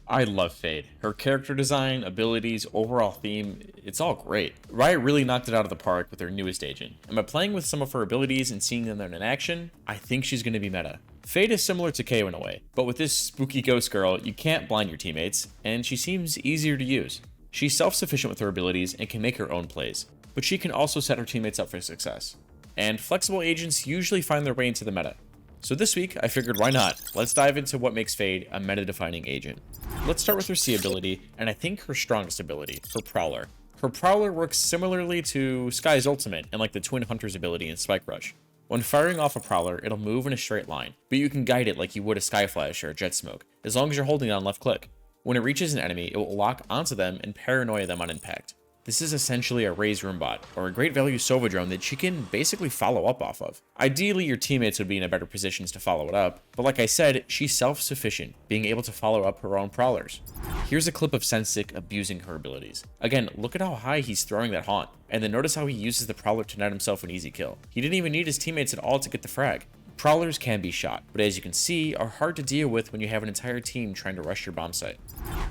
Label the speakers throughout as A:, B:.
A: I love Fade. Her character design, abilities, overall theme, it's all great. Riot really knocked it out of the park with her newest agent, and by playing with some of her abilities and seeing them in action, I think she's going to be meta. Fade is similar to KO in a way, but with this spooky ghost girl, you can't blind your teammates, and she seems easier to use. She's self-sufficient with her abilities and can make her own plays, but she can also set her teammates up for success. And flexible agents usually find their way into the meta. So this week, I figured why not? Let's dive into what makes Fade a meta-defining agent. Let's start with her C ability, and I think her strongest ability, her Prowler. Her Prowler works similarly to Skye's ultimate and like the Twin Hunter's ability in Spike Rush. When firing off a Prowler, it'll move in a straight line, but you can guide it like you would a Sky Flash or a Jet Smoke, as long as you're holding on left click. When it reaches an enemy, it will lock onto them and paranoia them on impact. This is essentially a Raze Roombot, or a great value Sova drone that she can basically follow up off of. Ideally, your teammates would be in a better positions to follow it up, but like I said, she's self-sufficient, being able to follow up her own Prowlers. Here's a clip of Sensic abusing her abilities. Again, look at how high he's throwing that haunt, and then notice how he uses the Prowler to net himself an easy kill. He didn't even need his teammates at all to get the frag. Prowlers can be shot, but as you can see, are hard to deal with when you have an entire team trying to rush your bomb site.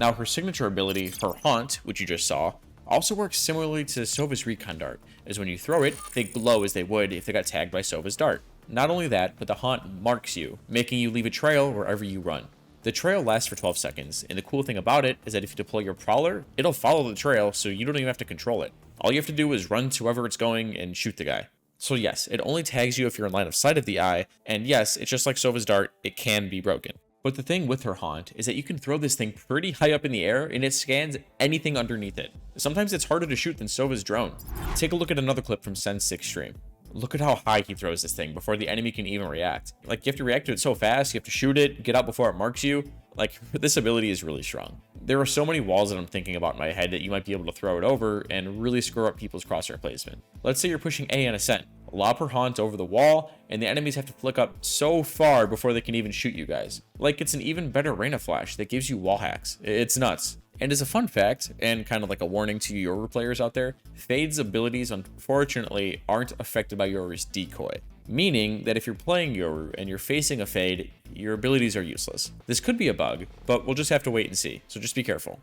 A: Now her signature ability, her Haunt, which you just saw, also works similarly to Sova's Recon Dart, as when you throw it, they glow as they would if they got tagged by Sova's Dart. Not only that, but the Haunt marks you, making you leave a trail wherever you run. The trail lasts for 12 seconds, and the cool thing about it is that if you deploy your Prowler, it'll follow the trail so you don't even have to control it. All you have to do is run to wherever it's going and shoot the guy. So yes, it only tags you if you're in line of sight of the eye, and yes, it's just like Sova's Dart, it can be broken. But the thing with her Haunt is that you can throw this thing pretty high up in the air and it scans anything underneath it. Sometimes it's harder to shoot than Sova's drone. Take a look at another clip from Sen's stream. Look at how high he throws this thing before the enemy can even react. Like, you have to react to it so fast, you have to shoot it, get out before it marks you. Like, this ability is really strong. There are so many walls that I'm thinking about in my head that you might be able to throw it over and really screw up people's crosshair placement. Let's say you're pushing A on Ascent. Lob her Haunt over the wall, and the enemies have to flick up so far before they can even shoot you guys. Like, it's an even better Reyna flash that gives you wall hacks. It's nuts. And as a fun fact, and kind of like a warning to you Yoru players out there, Fade's abilities unfortunately aren't affected by Yoru's decoy. Meaning that if you're playing Yoru and you're facing a Fade, your abilities are useless. This could be a bug, but we'll just have to wait and see, so just be careful.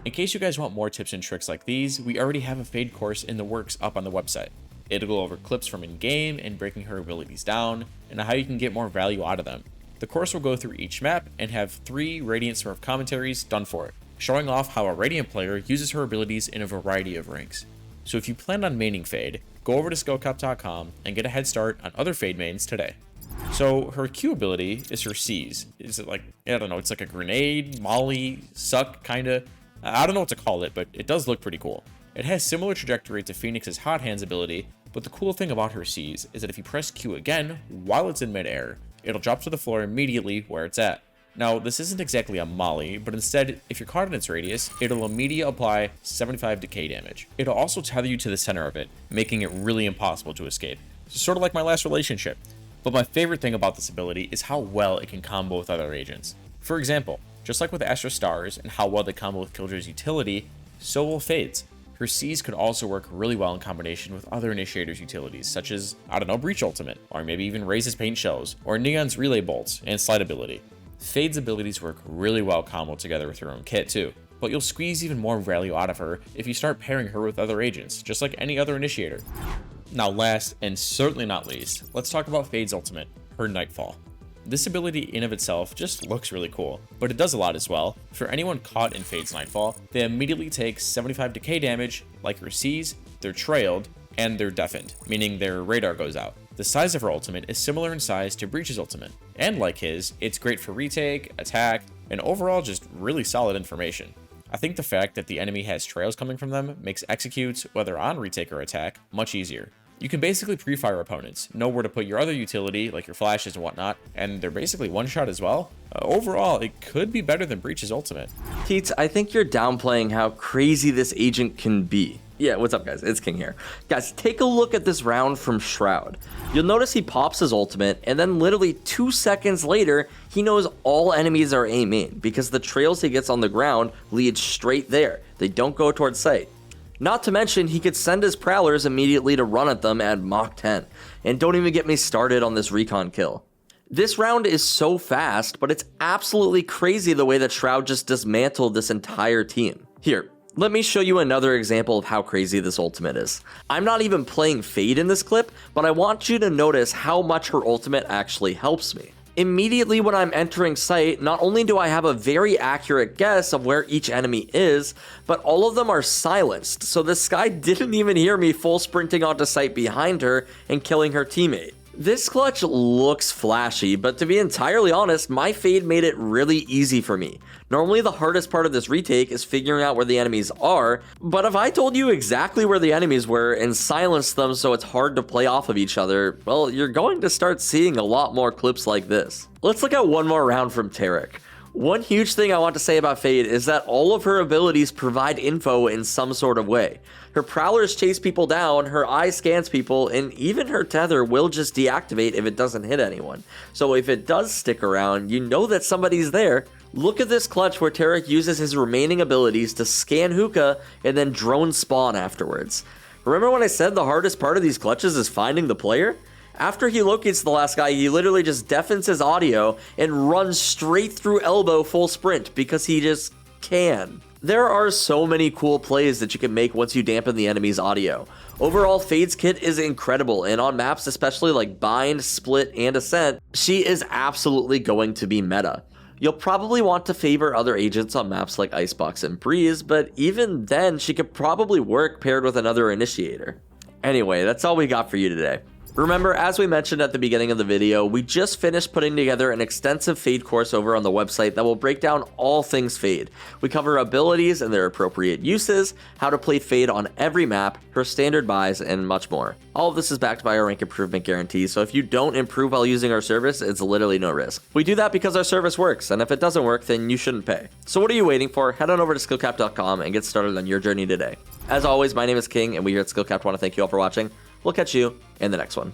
A: In case you guys want more tips and tricks like these, we already have a Fade course in the works up on the website. It'll go over clips from in-game and breaking her abilities down, and how you can get more value out of them. The course will go through each map and have 3 Radiant Smurf commentaries done for it, showing off how a Radiant player uses her abilities in a variety of ranks. So if you plan on maining Fade, go over to SkillCapped.com and get a head start on other Fade mains today. So her Q ability is her C's. Is it like, I don't know, it's like a grenade, molly, suck, kinda. I don't know what to call it, but it does look pretty cool. It has similar trajectory to Phoenix's Hot Hands ability, but the cool thing about her C's is that if you press Q again while it's in midair, it'll drop to the floor immediately where it's at. Now, this isn't exactly a molly, but instead, if you're caught in its radius, it'll immediately apply 75 decay damage. It'll also tether you to the center of it, making it really impossible to escape. Sort of like my last relationship. But my favorite thing about this ability is how well it can combo with other agents. For example, just like with Astra Stars and how well they combo with Killjoy's utility, so will Fade's. Her C's could also work really well in combination with other Initiator's utilities, such as, I don't know, Breach Ultimate, or maybe even Raze's Paint Shells, or Neon's Relay Bolts and Slide ability. Fade's abilities work really well comboed together with her own kit too, but you'll squeeze even more value out of her if you start pairing her with other agents, just like any other Initiator. Now last, and certainly not least, let's talk about Fade's ultimate, her Nightfall. This ability in of itself just looks really cool, but it does a lot as well. For anyone caught in Fade's Nightfall, they immediately take 75 decay damage, like her C's, they're trailed, and they're deafened, meaning their radar goes out. The size of her ultimate is similar in size to Breach's ultimate, and like his, it's great for retake, attack, and overall just really solid information. I think the fact that the enemy has trails coming from them makes executes, whether on retake or attack, much easier. You can basically pre-fire opponents, know where to put your other utility, like your flashes and whatnot, and they're basically one-shot as well. Overall, it could be better than Breach's ultimate.
B: Keats, I think you're downplaying how crazy this agent can be. Yeah, what's up guys? It's King here. Guys, take a look at this round from Shroud. You'll notice he pops his ultimate, and then literally 2 seconds later, he knows all enemies are aiming, because the trails he gets on the ground lead straight there. They don't go towards sight. Not to mention, he could send his Prowlers immediately to run at them at Mach 10. And don't even get me started on this recon kill. This round is so fast, but it's absolutely crazy the way that Shroud just dismantled this entire team. Here, let me show you another example of how crazy this ultimate is. I'm not even playing Fade in this clip, but I want you to notice how much her ultimate actually helps me. Immediately when I'm entering sight, not only do I have a very accurate guess of where each enemy is, but all of them are silenced, so this guy didn't even hear me full sprinting onto sight behind her and killing her teammate. This clutch looks flashy, but to be entirely honest, my Fade made it really easy for me. Normally the hardest part of this retake is figuring out where the enemies are, but if I told you exactly where the enemies were and silenced them so it's hard to play off of each other, well, you're going to start seeing a lot more clips like this. Let's look at one more round from Tarek. One huge thing I want to say about Fade is that all of her abilities provide info in some sort of way. Her Prowlers chase people down, her eye scans people, and even her tether will just deactivate if it doesn't hit anyone. So if it does stick around, you know that somebody's there. Look at this clutch where Tarek uses his remaining abilities to scan hookah and then drone spawn afterwards. Remember when I said the hardest part of these clutches is finding the player? After he locates the last guy, he literally just deafens his audio and runs straight through elbow full sprint because he just can. There are so many cool plays that you can make once you dampen the enemy's audio. Overall, Fade's kit is incredible, and on maps especially like Bind, Split, and Ascent, she is absolutely going to be meta. You'll probably want to favor other agents on maps like Icebox and Breeze, but even then, she could probably work paired with another initiator. Anyway, that's all we got for you today. Remember, as we mentioned at the beginning of the video, we just finished putting together an extensive Fade course over on the website that will break down all things Fade. We cover abilities and their appropriate uses, how to play Fade on every map, her standard buys, and much more. All of this is backed by our rank improvement guarantee, so if you don't improve while using our service, it's literally no risk. We do that because our service works, and if it doesn't work, then you shouldn't pay. So what are you waiting for? Head on over to SkillCapped.com and get started on your journey today. As always, my name is King, and we here at SkillCapped want to thank you all for watching. We'll catch you in the next one.